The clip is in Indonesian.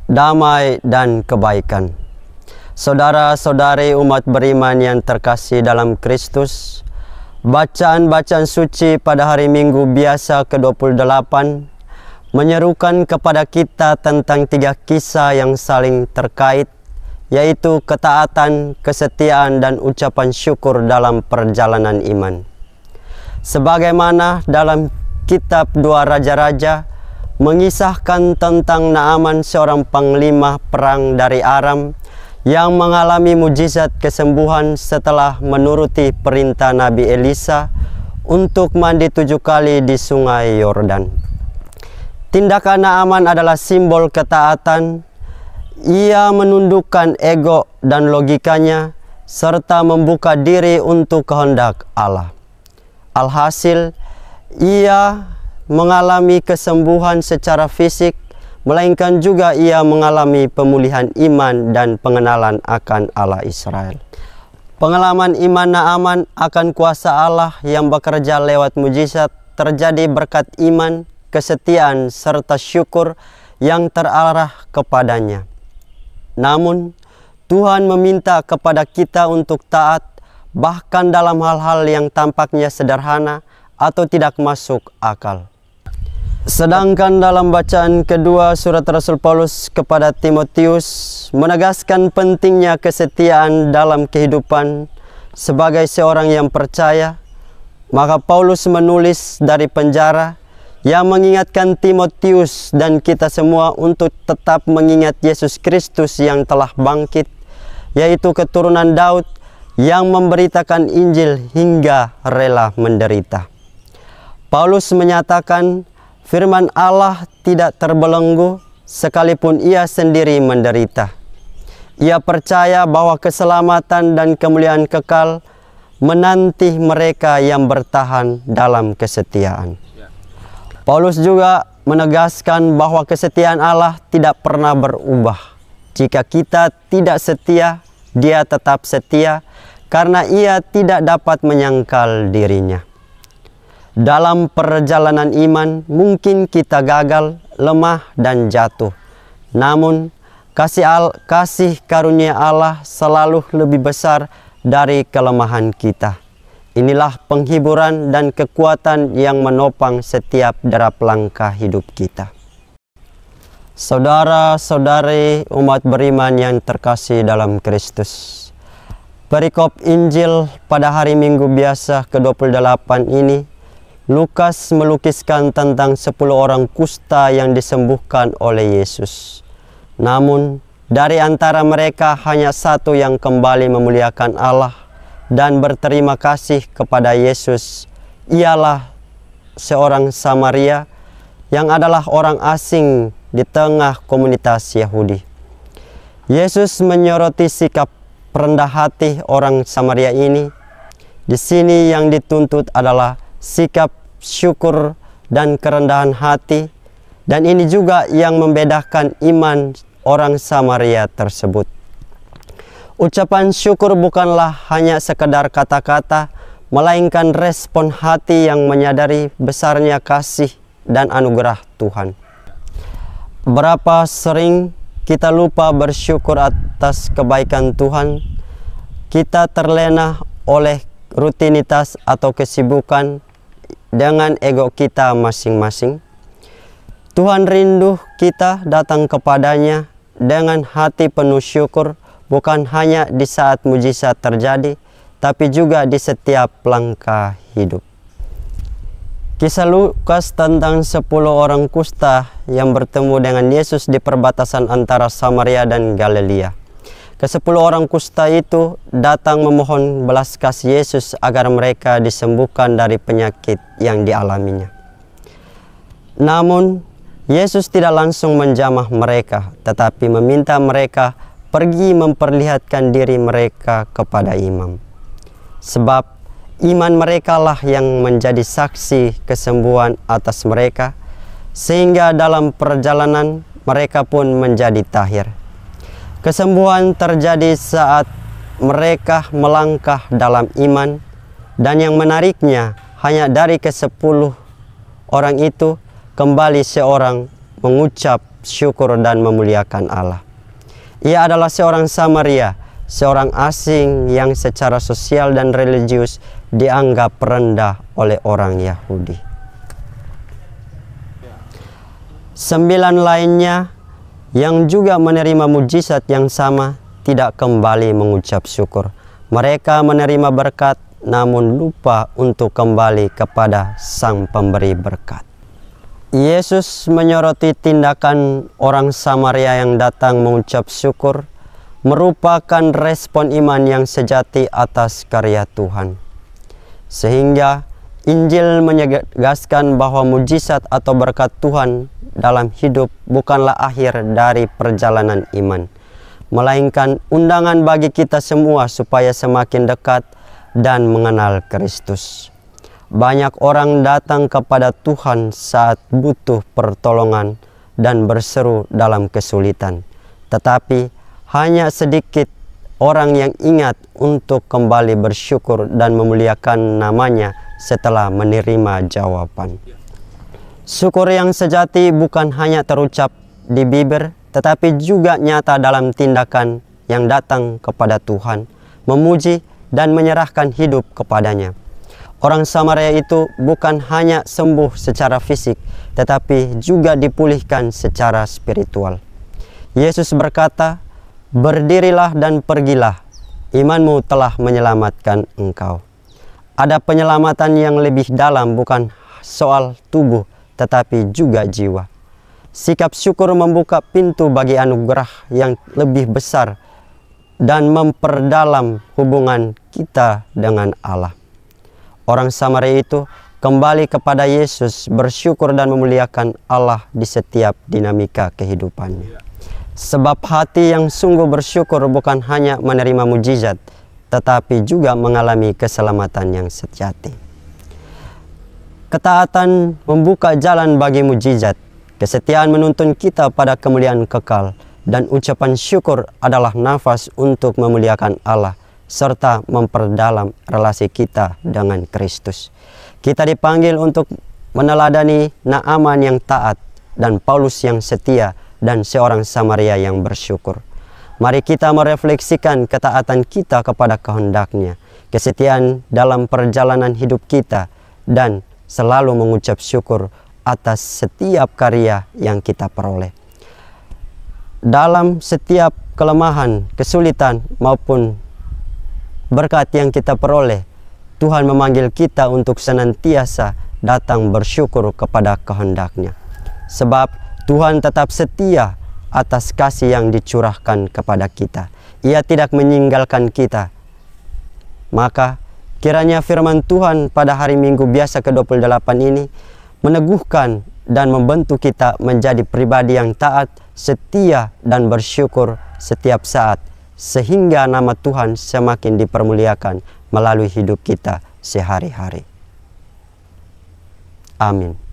damai dan kebaikan. Saudara-saudari umat beriman yang terkasih dalam Kristus, bacaan-bacaan suci pada hari Minggu biasa ke-28 menyerukan kepada kita tentang 3 kisah yang saling terkait, yaitu ketaatan, kesetiaan, dan ucapan syukur dalam perjalanan iman. Sebagaimana dalam kitab 2 Raja-Raja mengisahkan tentang Naaman, seorang panglima perang dari Aram yang mengalami mujizat kesembuhan setelah menuruti perintah Nabi Elisa untuk mandi 7 kali di sungai Yordan. Tindakan Naaman adalah simbol ketaatan. Ia menundukkan ego dan logikanya serta membuka diri untuk kehendak Allah. Alhasil, ia mengalami kesembuhan secara fisik, melainkan juga ia mengalami pemulihan iman dan pengenalan akan Allah Israel. Pengalaman iman Naaman akan kuasa Allah yang bekerja lewat mujizat terjadi berkat iman, kesetiaan, serta syukur yang terarah kepadanya. Namun, Tuhan meminta kepada kita untuk taat, bahkan dalam hal-hal yang tampaknya sederhana atau tidak masuk akal. Sedangkan dalam bacaan kedua surat Rasul Paulus kepada Timotius menegaskan pentingnya kesetiaan dalam kehidupan sebagai seorang yang percaya, maka Paulus menulis dari penjara yang mengingatkan Timotius dan kita semua untuk tetap mengingat Yesus Kristus yang telah bangkit, yaitu keturunan Daud yang memberitakan Injil hingga rela menderita. Paulus menyatakan firman Allah tidak terbelenggu sekalipun ia sendiri menderita. Ia percaya bahwa keselamatan dan kemuliaan kekal menanti mereka yang bertahan dalam kesetiaan. Paulus juga menegaskan bahwa kesetiaan Allah tidak pernah berubah. Jika kita tidak setia, Dia tetap setia karena Ia tidak dapat menyangkal dirinya. Dalam perjalanan iman, mungkin kita gagal, lemah, dan jatuh. Namun, kasih karunia Allah selalu lebih besar dari kelemahan kita. Inilah penghiburan dan kekuatan yang menopang setiap derap langkah hidup kita. Saudara-saudari umat beriman yang terkasih dalam Kristus, perikop Injil pada hari Minggu biasa ke-28 ini, Lukas melukiskan tentang 10 orang kusta yang disembuhkan oleh Yesus. Namun, dari antara mereka hanya 1 yang kembali memuliakan Allah dan berterima kasih kepada Yesus. Ialah seorang Samaria yang adalah orang asing di tengah komunitas Yahudi. Yesus menyoroti sikap rendah hati orang Samaria ini. Di sini yang dituntut adalah sikap syukur dan kerendahan hati, dan ini juga yang membedakan iman orang Samaria tersebut. Ucapan syukur bukanlah hanya sekedar kata-kata, melainkan respon hati yang menyadari besarnya kasih dan anugerah Tuhan. Berapa sering kita lupa bersyukur atas kebaikan Tuhan? Kita terlena oleh rutinitas atau kesibukan dengan ego kita masing-masing. Tuhan rindu kita datang kepadanya dengan hati penuh syukur, bukan hanya di saat mujizat terjadi, tapi juga di setiap langkah hidup. Kisah Lukas tentang 10 orang kusta yang bertemu dengan Yesus di perbatasan antara Samaria dan Galilea. Ke-10 orang kusta itu datang memohon belas kasih Yesus agar mereka disembuhkan dari penyakit yang dialaminya. Namun, Yesus tidak langsung menjamah mereka, tetapi meminta mereka pergi memperlihatkan diri mereka kepada imam. Sebab iman mereka lah yang menjadi saksi kesembuhan atas mereka, sehingga dalam perjalanan mereka pun menjadi tahir. Kesembuhan terjadi saat mereka melangkah dalam iman, dan yang menariknya hanya dari ke-10 orang itu kembali seorang mengucap syukur dan memuliakan Allah. Ia adalah seorang Samaria, seorang asing yang secara sosial dan religius dianggap rendah oleh orang Yahudi. 9 lainnya yang juga menerima mujizat yang sama tidak kembali mengucap syukur. Mereka menerima berkat namun lupa untuk kembali kepada Sang Pemberi berkat. Yesus menyoroti tindakan orang Samaria yang datang mengucap syukur merupakan respon iman yang sejati atas karya Tuhan. Sehingga Injil menegaskan bahwa mujizat atau berkat Tuhan dalam hidup bukanlah akhir dari perjalanan iman, melainkan undangan bagi kita semua supaya semakin dekat dan mengenal Kristus. Banyak orang datang kepada Tuhan saat butuh pertolongan dan berseru dalam kesulitan, tetapi hanya sedikit orang yang ingat untuk kembali bersyukur dan memuliakan namanya setelah menerima jawaban. Syukur yang sejati bukan hanya terucap di bibir, tetapi juga nyata dalam tindakan yang datang kepada Tuhan, memuji dan menyerahkan hidup kepadanya. Orang Samaria itu bukan hanya sembuh secara fisik, tetapi juga dipulihkan secara spiritual. Yesus berkata, "Berdirilah dan pergilah, imanmu telah menyelamatkan engkau." Ada penyelamatan yang lebih dalam, bukan soal tubuh, tetapi juga jiwa. Sikap syukur membuka pintu bagi anugerah yang lebih besar dan memperdalam hubungan kita dengan Allah. Orang Samaria itu kembali kepada Yesus, bersyukur dan memuliakan Allah di setiap dinamika kehidupannya. Sebab hati yang sungguh bersyukur bukan hanya menerima mujizat, tetapi juga mengalami keselamatan yang sejati. Ketaatan membuka jalan bagi mujizat, kesetiaan menuntun kita pada kemuliaan kekal, dan ucapan syukur adalah nafas untuk memuliakan Allah, serta memperdalam relasi kita dengan Kristus. Kita dipanggil untuk meneladani Naaman yang taat, dan Paulus yang setia, dan seorang Samaria yang bersyukur. Mari kita merefleksikan ketaatan kita kepada kehendak-Nya, kesetiaan dalam perjalanan hidup kita, dan selalu mengucap syukur atas setiap karya yang kita peroleh. Dalam setiap kelemahan, kesulitan, maupun berkat yang kita peroleh, Tuhan memanggil kita untuk senantiasa datang bersyukur kepada kehendak-Nya. Sebab Tuhan tetap setia atas kasih yang dicurahkan kepada kita. Ia tidak meninggalkan kita. Maka kiranya firman Tuhan pada hari Minggu biasa ke-28 ini meneguhkan dan membentuk kita menjadi pribadi yang taat, setia, dan bersyukur setiap saat, sehingga nama Tuhan semakin dipermuliakan melalui hidup kita sehari-hari. Amin.